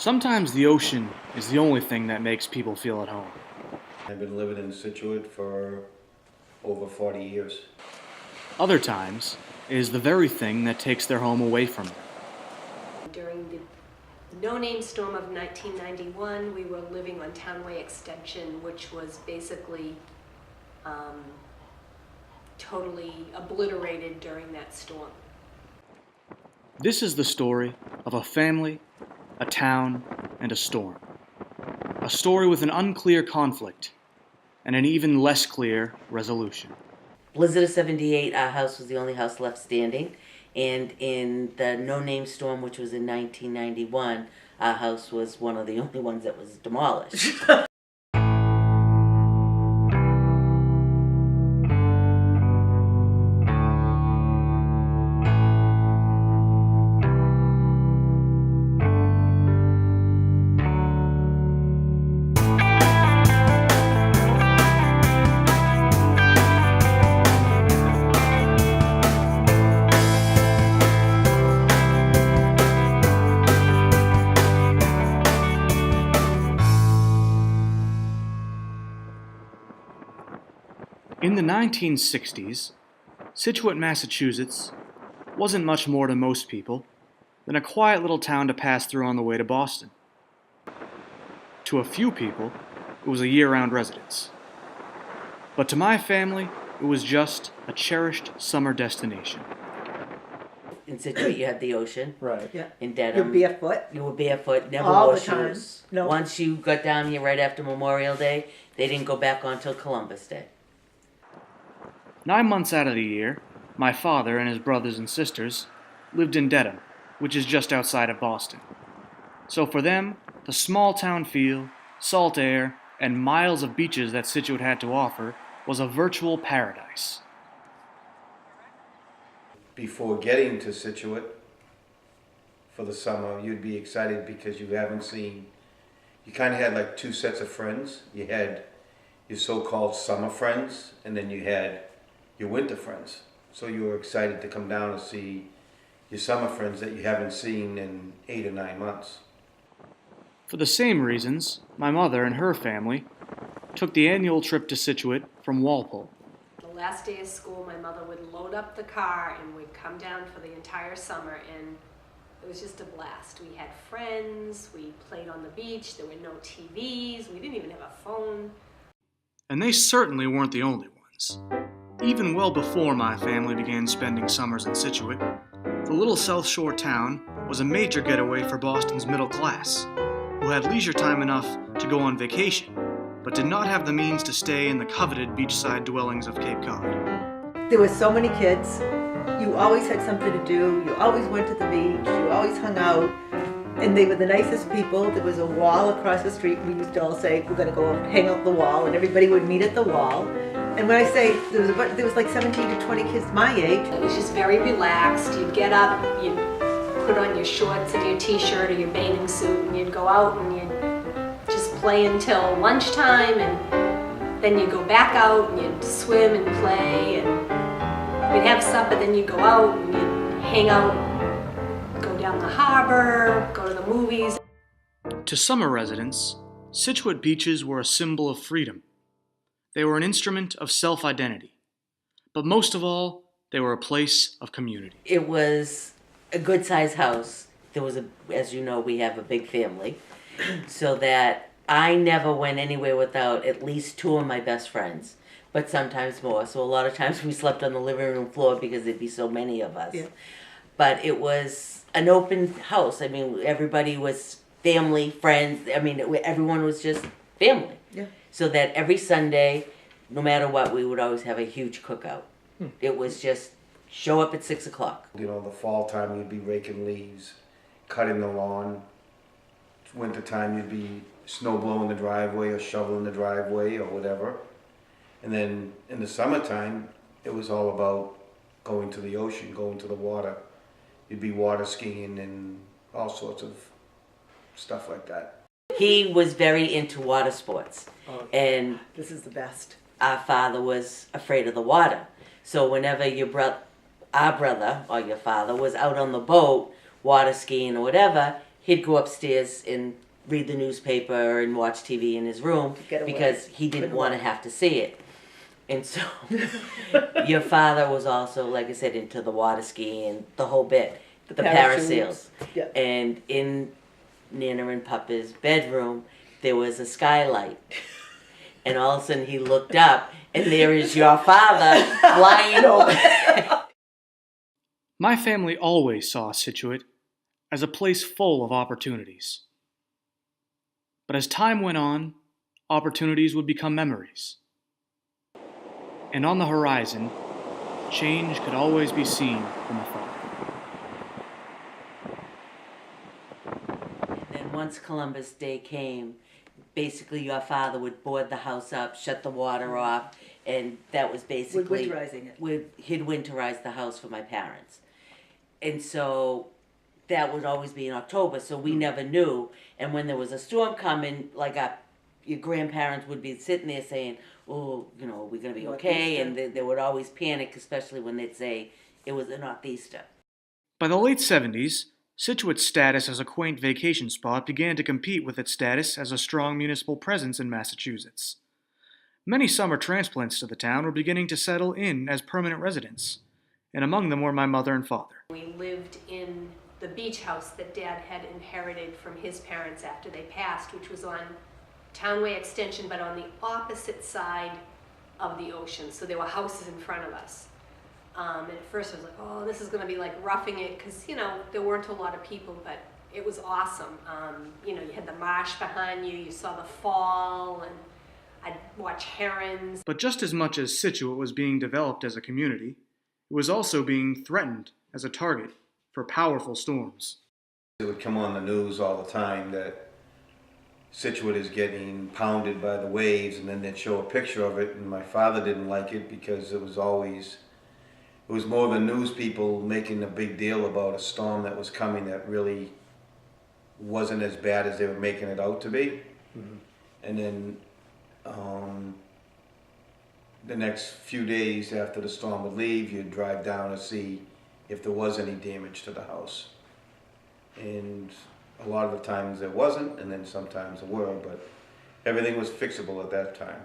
Sometimes the ocean is the only thing that makes people feel at home. I've been living in Scituate for over 40 years. Other times, it is the very thing that takes their home away from them. During the no-name storm of 1991, we were living on Townway Extension, which was basically totally obliterated during that storm. This is the story of a family, a town, and a storm. A story with an unclear conflict and an even less clear resolution. Blizzard of 78, our house was the only house left standing. And in the no-name storm, which was in 1991, our house was one of the only ones that was demolished. In the 1960s, Scituate, Massachusetts wasn't much more to most people than a quiet little town to pass through on the way to Boston. To a few people, it was a year-round residence. But to my family, it was just a cherished summer destination. In Scituate, you had the ocean. Right. Yeah. In You're Dedham, barefoot. you were barefoot, never All wore the time. shoes. No. Once you got down here right after Memorial Day, they didn't go back on till Columbus Day. 9 months out of the year, my father and his brothers and sisters lived in Dedham, which is just outside of Boston. So for them, the small town feel, salt air, and miles of beaches that Scituate had to offer was a virtual paradise. Before getting to Scituate for the summer, you'd be excited because you kind of had like two sets of friends. You had your so-called summer friends, and then you had your winter friends. So you were excited to come down and see your summer friends that you haven't seen in 8 or 9 months. For the same reasons, my mother and her family took the annual trip to Scituate from Walpole. The last day of school, my mother would load up the car and we'd come down for the entire summer, and it was just a blast. We had friends, we played on the beach, there were no TVs, we didn't even have a phone. And they certainly weren't the only ones. Even well before my family began spending summers in Scituate, the little South Shore town was a major getaway for Boston's middle class, who had leisure time enough to go on vacation, but did not have the means to stay in the coveted beachside dwellings of Cape Cod. There were so many kids. You always had something to do. You always went to the beach. You always hung out. And they were the nicest people. There was a wall across the street. We used to all say, we're going to go hang out the wall. And everybody would meet at the wall. And when I say there was like 17 to 20 kids my age. It was just very relaxed. You'd get up, you'd put on your shorts and your t-shirt or your bathing suit, and you'd go out and you'd just play until lunchtime, and then you'd go back out and you'd swim and play, and we'd have supper, then you'd go out and you'd hang out, go down the harbor, go to the movies. To summer residents, Scituate beaches were a symbol of freedom. They were an instrument of self-identity. But most of all, they were a place of community. It was a good-sized house. There was as you know, we have a big family. So that I never went anywhere without at least 2 of my best friends, but sometimes more. So a lot of times we slept on the living room floor because there'd be so many of us. Yeah. But it was an open house. I mean, everybody was family, friends. I mean, everyone was just family. Yeah. So that every Sunday, no matter what, we would always have a huge cookout. It was just show up at 6 o'clock. You know, the fall time you'd be raking leaves, cutting the lawn. Winter time you'd be snow blowing the driveway or shoveling the driveway or whatever. And then in the summertime, it was all about going to the ocean, going to the water. You'd be water skiing and all sorts of stuff like that. He was very into water sports, and This is the best. our father was afraid of the water. So whenever our brother or your father was out on the boat, water skiing or whatever, he'd go upstairs and read the newspaper and watch TV in his room Get away. because he didn't Couldn't want to walk. have to see it. And so your father was also, like I said, into the water skiing, the whole bit, the parasails. Yeah. And in Nana and Papa's bedroom, there was a skylight. And all of a sudden he looked up, and there is your father flying over. My family always saw Scituate as a place full of opportunities. But as time went on, opportunities would become memories. And on the horizon, change could always be seen from afar. And then once Columbus Day came, basically your father would board the house up, shut the water off, and that was basically... winterizing it. He'd winterize the house for my parents. And so that would always be in October, so we never knew. And when there was a storm coming, like your grandparents would be sitting there saying, oh, you know, we're going to be okay. And they would always panic, especially when they'd say it was a northeaster. By the late 70s, Scituate's status as a quaint vacation spot began to compete with its status as a strong municipal presence in Massachusetts. Many summer transplants to the town were beginning to settle in as permanent residents, and among them were my mother and father. We lived in the beach house that Dad had inherited from his parents after they passed, which was on Townway Extension, but on the opposite side of the ocean. So there were houses in front of us. And at first I was like, oh, this is going to be like roughing it, because, you know, there weren't a lot of people, but it was awesome. You know, you had the marsh behind you, you saw the fall, and I'd watch herons. But just as much as Scituate was being developed as a community, it was also being threatened as a target for powerful storms. It would come on the news all the time that Scituate is getting pounded by the waves, and then they'd show a picture of it, and my father didn't like it because it was more the news people making a big deal about a storm that was coming that really wasn't as bad as they were making it out to be. Mm-hmm. And then the next few days after the storm would leave, you'd drive down to see if there was any damage to the house. And a lot of the times there wasn't, and then sometimes there were, but everything was fixable at that time.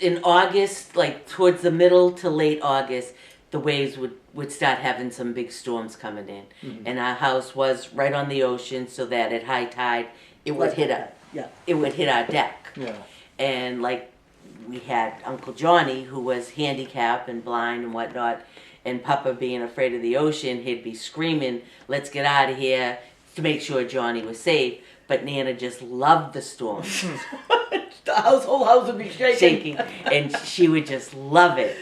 In August, like towards the middle to late August, the waves would start having some big storms coming in. Mm-hmm. And our house was right on the ocean, so that at high tide, it would hit our deck. Yeah. And like we had Uncle Johnny, who was handicapped and blind and whatnot, and Papa being afraid of the ocean, he'd be screaming, let's get out of here, to make sure Johnny was safe. But Nana just loved the storm. The whole house would be shaking. And she would just love it.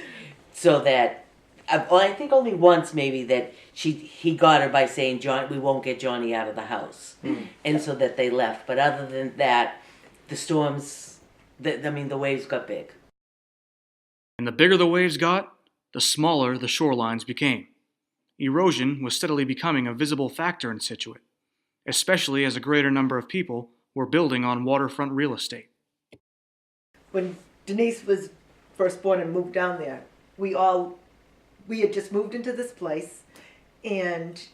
So that, I think only once maybe that he got her by saying, John, we won't get Johnny out of the house. Mm. And so that they left. But other than that, the storms, the waves got big. And the bigger the waves got, the smaller the shorelines became. Erosion was steadily becoming a visible factor in Scituate, especially as a greater number of people were building on waterfront real estate. When Denise was first born and moved down there, we had just moved into this place, and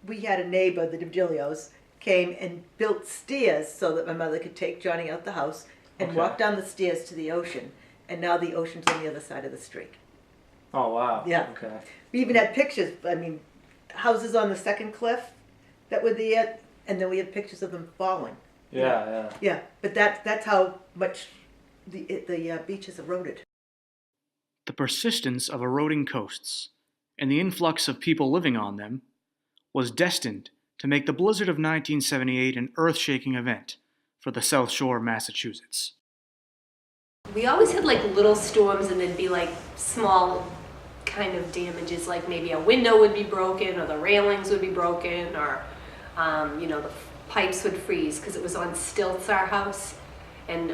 we had a neighbor, the DeVilios, came and built stairs so that my mother could take Johnny out the house and walk down the stairs to the ocean. And now the ocean's on the other side of the street. Oh, wow. Yeah. Okay. We even had pictures, houses on the second cliff that were there, and then we had pictures of them falling. Yeah. Yeah, but that's how much the beach is eroded. The persistence of eroding coasts and the influx of people living on them was destined to make the blizzard of 1978 an earth-shaking event for the South Shore of Massachusetts. We always had like little storms, and there'd be like small kind of damages, like maybe a window would be broken, or the railings would be broken, or the pipes would freeze, because it was on stilts, our house, and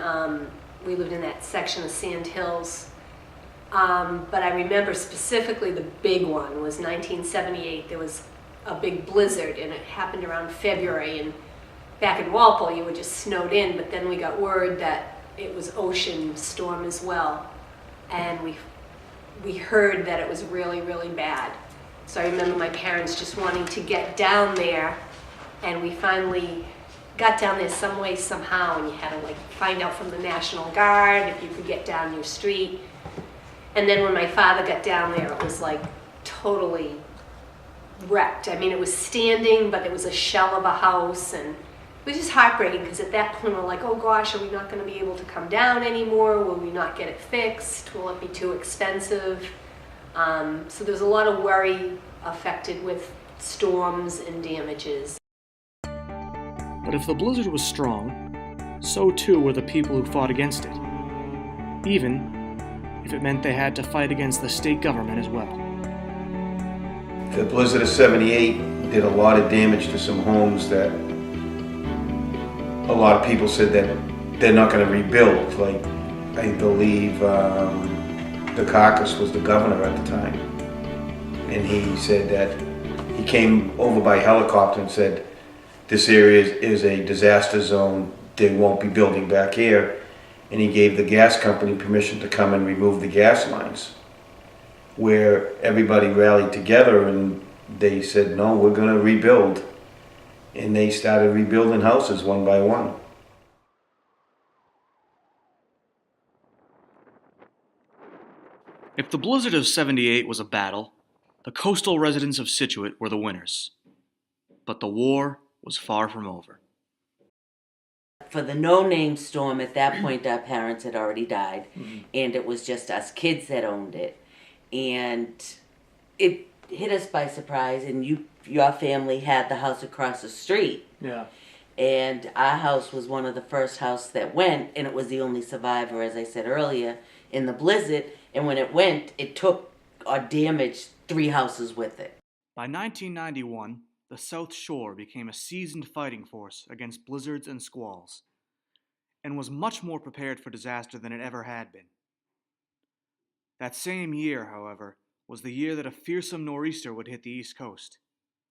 we lived in that section of Sand Hills. But I remember specifically the big one was 1978. There was a big blizzard, and it happened around February, and back in Walpole you were just snowed in, but then we got word that it was ocean storm as well, and we heard that it was really, really bad. So I remember my parents just wanting to get down there And we finally got down there some way, somehow, and you had to like find out from the National Guard if you could get down your street. And then when my father got down there, it was like totally wrecked. I mean, it was standing, but it was a shell of a house, and it was just heartbreaking because at that point we're like, oh gosh, are we not going to be able to come down anymore? Will we not get it fixed? Will it be too expensive? So there's a lot of worry affected with storms and damages. But if the blizzard was strong, so too were the people who fought against it, even if it meant they had to fight against the state government as well. The blizzard of '78 did a lot of damage to some homes that a lot of people said that they're not going to rebuild. Like, I believe Dukakis was the governor at the time, and he said that he came over by helicopter and said, this area is a disaster zone, they won't be building back here. And he gave the gas company permission to come and remove the gas lines, where everybody rallied together and they said, no, we're going to rebuild. And they started rebuilding houses one by one. If the blizzard of '78 was a battle, the coastal residents of Scituate were the winners. But the war was far from over. For the no-name storm, at that point our parents had already died, and it was just us kids that owned it. And it hit us by surprise, and your family had the house across the street. Yeah. And our house was one of the first houses that went, and it was the only survivor, as I said earlier, in the blizzard. And when it went, it took or damaged 3 houses with it. By 1991, the South Shore became a seasoned fighting force against blizzards and squalls, and was much more prepared for disaster than it ever had been. That same year, however, was the year that a fearsome nor'easter would hit the East Coast,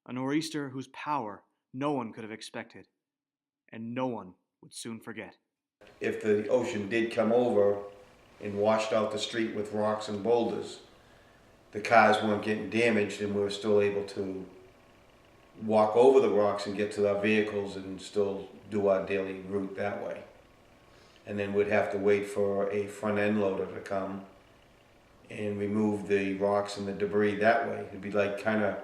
a nor'easter whose power no one could have expected, and no one would soon forget. If the ocean did come over and washed out the street with rocks and boulders, the cars weren't getting damaged and we were still able to walk over the rocks and get to our vehicles and still do our daily route that way. And then we'd have to wait for a front end loader to come and remove the rocks and the debris that way. It'd be like kind of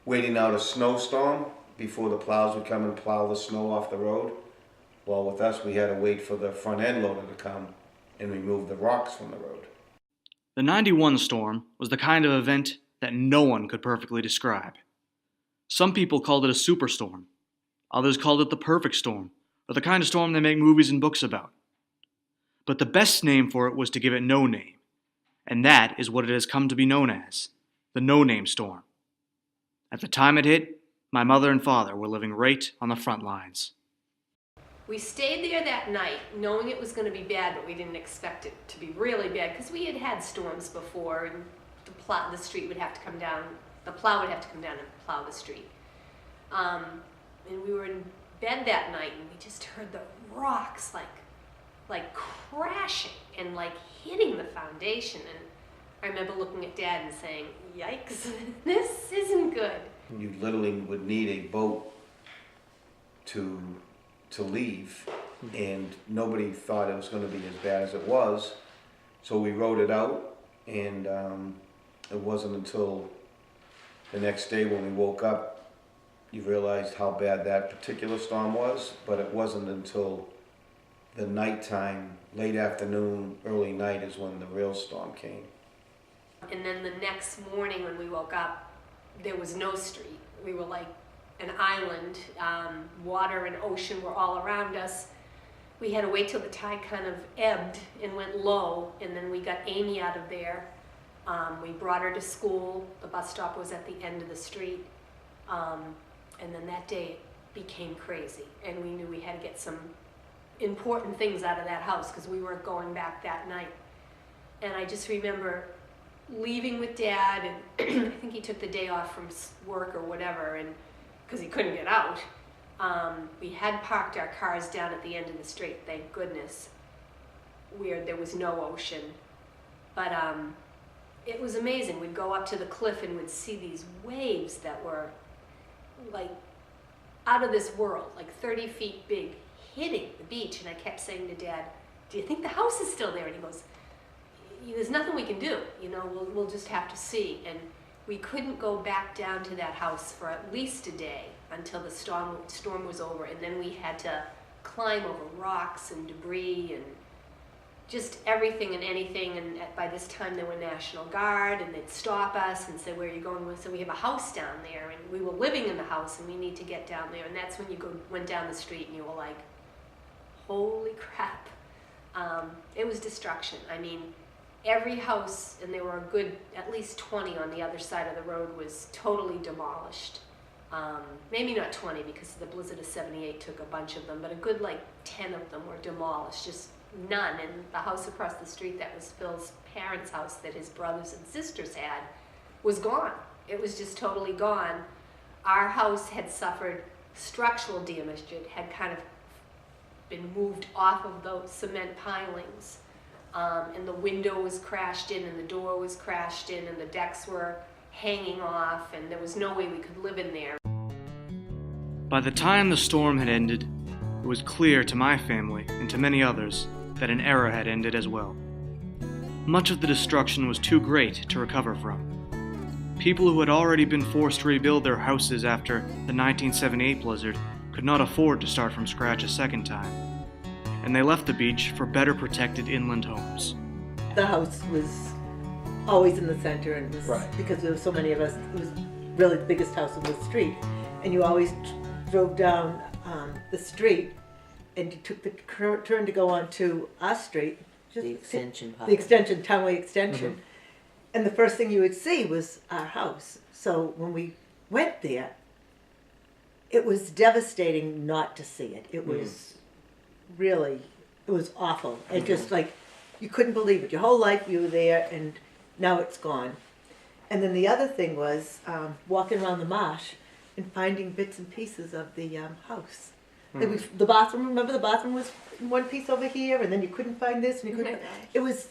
waiting out a snowstorm before the plows would come and plow the snow off the road. Well, with us, we had to wait for the front end loader to come and remove the rocks from the road. The '91 storm was the kind of event that no one could perfectly describe. Some people called it a superstorm. Others called it the perfect storm, or the kind of storm they make movies and books about. But the best name for it was to give it no name, and that is what it has come to be known as, the no-name storm. At the time it hit, my mother and father were living right on the front lines. We stayed there that night knowing it was going to be bad, but we didn't expect it to be really bad because we had had storms before, and the street would have to come down, the plow would have to come down and plow the street. And we were in bed that night and we just heard the rocks like crashing and like hitting the foundation. And I remember looking at Dad and saying, yikes, this isn't good. You literally would need a boat to leave, and nobody thought it was going to be as bad as it was. So we rode it out, and it wasn't until the next day when we woke up you realized how bad that particular storm was, but it wasn't until the nighttime, late afternoon, early night is when the real storm came. And then the next morning when we woke up, there was no street. We were like an island. Water and ocean were all around us. We had to wait till the tide kind of ebbed and went low, and then we got Amy out of there. We brought her to school. The bus stop was at the end of the street. And then that day it became crazy, and we knew we had to get some important things out of that house because we weren't going back that night. And I just remember leaving with Dad, and I think he took the day off from work or whatever, and because he couldn't get out. We had parked our cars down at the end of the street, thank goodness, where there was no ocean. But it was amazing. We'd go up to the cliff and we'd see these waves that were like out of this world, like 30 feet big, hitting the beach. And I kept saying to Dad, do you think the house is still there? And he goes, there's nothing we can do, you know, we'll just have to see. And we couldn't go back down to that house for at least a day until the storm was over, and then we had to climb over rocks and debris and just everything and anything. And by this time there were National Guard, and they'd stop us and say, where are you going? So we have a house down there, and we were living in the house, and we need to get down there. And that's when you went down the street and you were like, holy crap. It was destruction. I mean, every house, and there were a good at least 20 on the other side of the road, was totally demolished. Maybe not 20 because the blizzard of '78 took a bunch of them, but a good like 10 of them were demolished, just none. And the house across the street that was Phil's parents' house that his brothers and sisters had was gone. It was just totally gone. Our house had suffered structural damage. It had kind of been moved off of those cement pilings. And the window was crashed in, and the door was crashed in, and the decks were hanging off, and there was no way we could live in there. By the time the storm had ended, it was clear to my family and to many others that an era had ended as well. Much of the destruction was too great to recover from. People who had already been forced to rebuild their houses after the 1978 blizzard could not afford to start from scratch a second time, and they left the beach for better protected inland homes. The house was always in the center, and it was, Right. because there were so many of us, it was really the biggest house on the street. And you always drove down the street, and you took the turn to go onto our street. The extension part. The extension, Townway Extension. Mm-hmm. And the first thing you would see was our house. So when we went there, it was devastating not to see it. It was really, it was awful. It just like, you couldn't believe it. Your whole life you were there, and now it's gone. And then the other thing was walking around the marsh and finding bits and pieces of the house. The bathroom, remember the bathroom was in one piece over here, and then you couldn't find this, and you couldn't. It was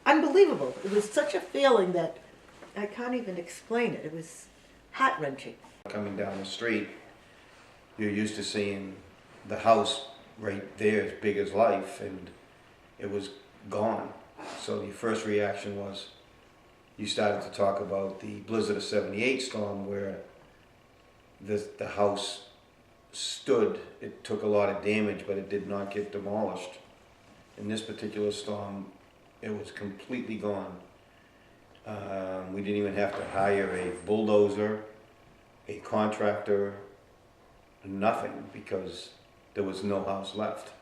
unbelievable. It was such a feeling that I can't even explain it. It was heart-wrenching. Coming down the street, you're used to seeing the house right there as big as life, and it was gone. So your first reaction was, you started to talk about the blizzard of '78 storm where the house stood. It took a lot of damage, but it did not get demolished. In this particular storm, it was completely gone. We didn't even have to hire a bulldozer, a contractor, nothing, because there was no house left.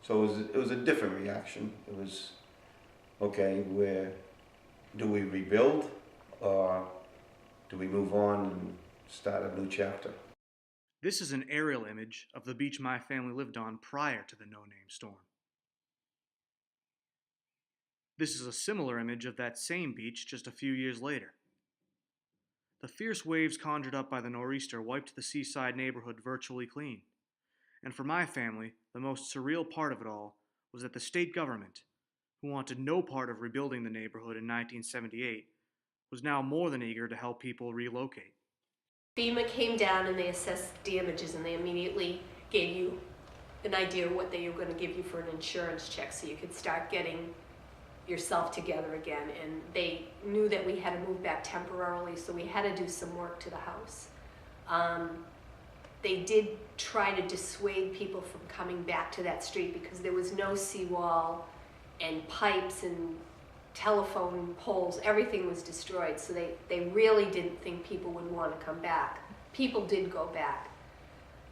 So it was a different reaction. It was, okay, do we rebuild, or do we move on and start a new chapter? This is an aerial image of the beach my family lived on prior to the no-name storm. This is a similar image of that same beach just a few years later. The fierce waves conjured up by the nor'easter wiped the seaside neighborhood virtually clean. And for my family, the most surreal part of it all was that the state government, who wanted no part of rebuilding the neighborhood in 1978, was now more than eager to help people relocate. FEMA came down and they assessed damages, and they immediately gave you an idea of what they were going to give you for an insurance check so you could start getting yourself together again. And they knew that we had to move back temporarily, so we had to do some work to the house. They did try to dissuade people from coming back to that street because there was no seawall, and pipes and telephone poles, everything was destroyed. So they really didn't think people would want to come back. People did go back.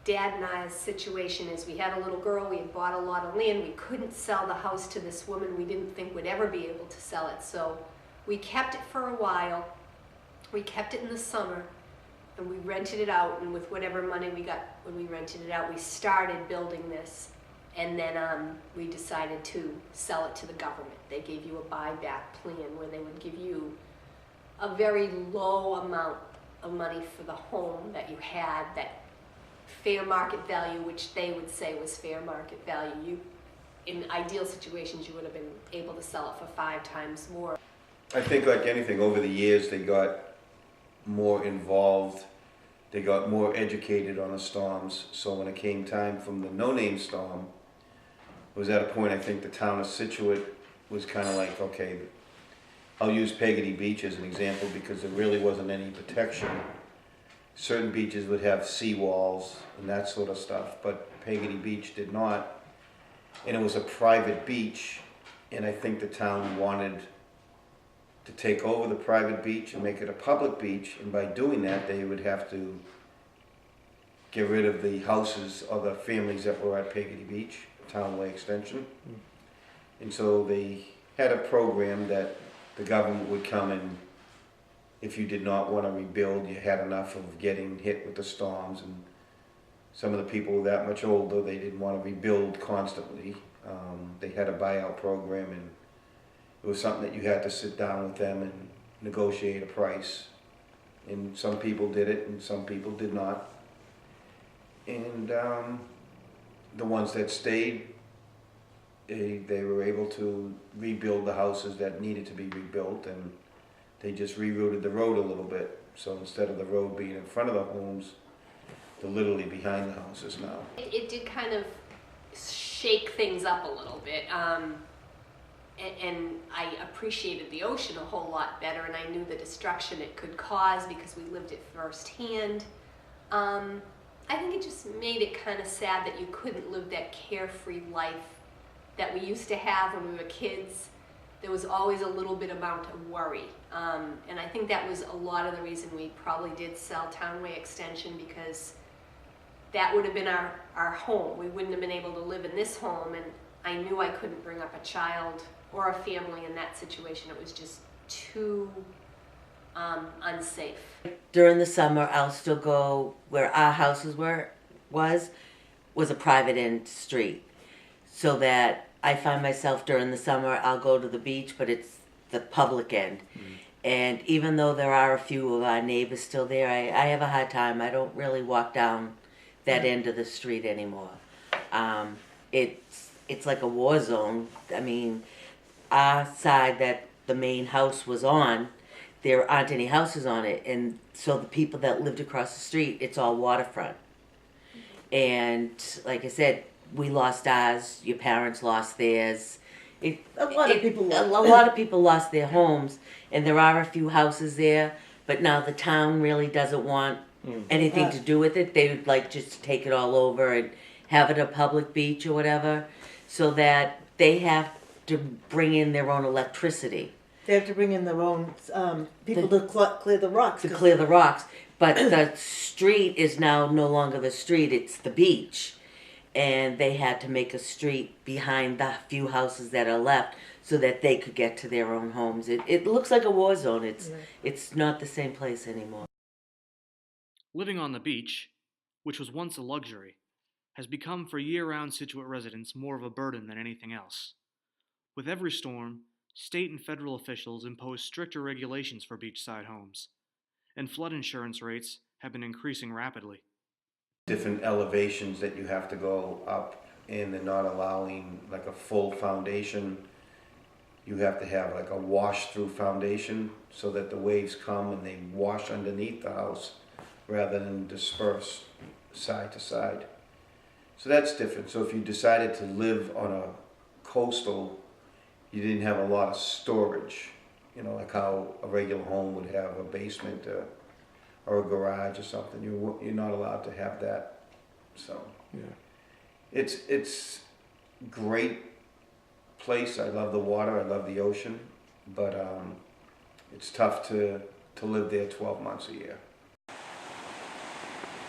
Dad and I's situation is we had a little girl, we had bought a lot of land, we couldn't sell the house to this woman we didn't think would ever be able to sell it. So we kept it for a while. We kept it in the summer, and we rented it out, and with whatever money we got when we rented it out, we started building this. And then we decided to sell it to the government. They gave you a buyback plan where they would give you a very low amount of money for the home that you had, that fair market value, which they would say was fair market value. In ideal situations, you would have been able to sell it for 5 times more. I think like anything, over the years they got more involved they got more educated on the storms. So when it came time from the no-name storm, it was at a point I think the town of Situate was kind of like, okay, I'll use Peggotty Beach as an example because there really wasn't any protection. Certain beaches would have seawalls and that sort of stuff, but Peggotty Beach did not. And it was a private beach, and I think the town wanted to take over the private beach and make it a public beach, and by doing that they would have to get rid of the houses or the families that were at Peggotty Beach, Townway Extension. And so they had a program that the government would come and if you did not want to rebuild, you had enough of getting hit with the storms, and some of the people were that much older, they didn't want to rebuild constantly. They had a buyout program, and it was something that you had to sit down with them and negotiate a price. And some people did it and some people did not. And the ones that stayed, they were able to rebuild the houses that needed to be rebuilt, and they just rerouted the road a little bit. So instead of the road being in front of the homes, they're literally behind the houses now. It did kind of shake things up a little bit. And I appreciated the ocean a whole lot better, and I knew the destruction it could cause because we lived it firsthand. I think it just made it kind of sad that you couldn't live that carefree life that we used to have when we were kids. There was always a little bit amount of worry. And I think that was a lot of the reason we probably did sell Townway Extension, because that would have been our home. We wouldn't have been able to live in this home, and I knew I couldn't bring up a child or a family in that situation. It was just too unsafe. During the summer, I'll still go where our houses was a private end street, so that I find myself during the summer, I'll go to the beach, but it's the public end. And even though there are a few of our neighbors still there, I have a hard time. I don't really walk down that end of the street anymore. It's like a war zone. I mean, our side that the main house was on, there aren't any houses on it, and so the people that lived across the street, it's all waterfront. And like I said, we lost ours, your parents lost theirs. A lot of people a lot of people lost their homes, and there are a few houses there, but now the town really doesn't want anything to do with it. They would like just take it all over and have it a public beach or whatever, so that they have to bring in their own electricity. They have to bring in their own people to clear the rocks. To clear the rocks. But the street is now no longer the street, it's the beach. And they had to make a street behind the few houses that are left so that they could get to their own homes. It looks like a war zone. It's not the same place anymore. Living on the beach, which was once a luxury, has become for year-round Scituate residents more of a burden than anything else. With every storm, state and federal officials impose stricter regulations for beachside homes, and flood insurance rates have been increasing rapidly. Different elevations that you have to go up, and they're not allowing like a full foundation. You have to have like a wash-through foundation so that the waves come and they wash underneath the house rather than disperse side to side. So that's different. So if you decided to live on a coastal, you didn't have a lot of storage, you know, like how a regular home would have a basement or a garage or something. You're not allowed to have that. So yeah, it's great place. I love the water. I love the ocean, but it's tough to live there 12 months a year.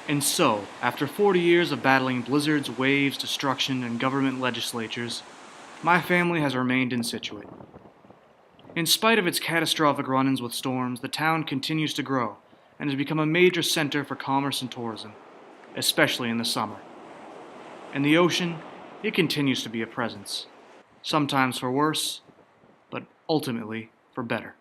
And so, after 40 years of battling blizzards, waves, destruction, and government legislatures, my family has remained in Scituate. In spite of its catastrophic run-ins with storms, the town continues to grow and has become a major center for commerce and tourism, especially in the summer. And the ocean, it continues to be a presence, sometimes for worse, but ultimately for better.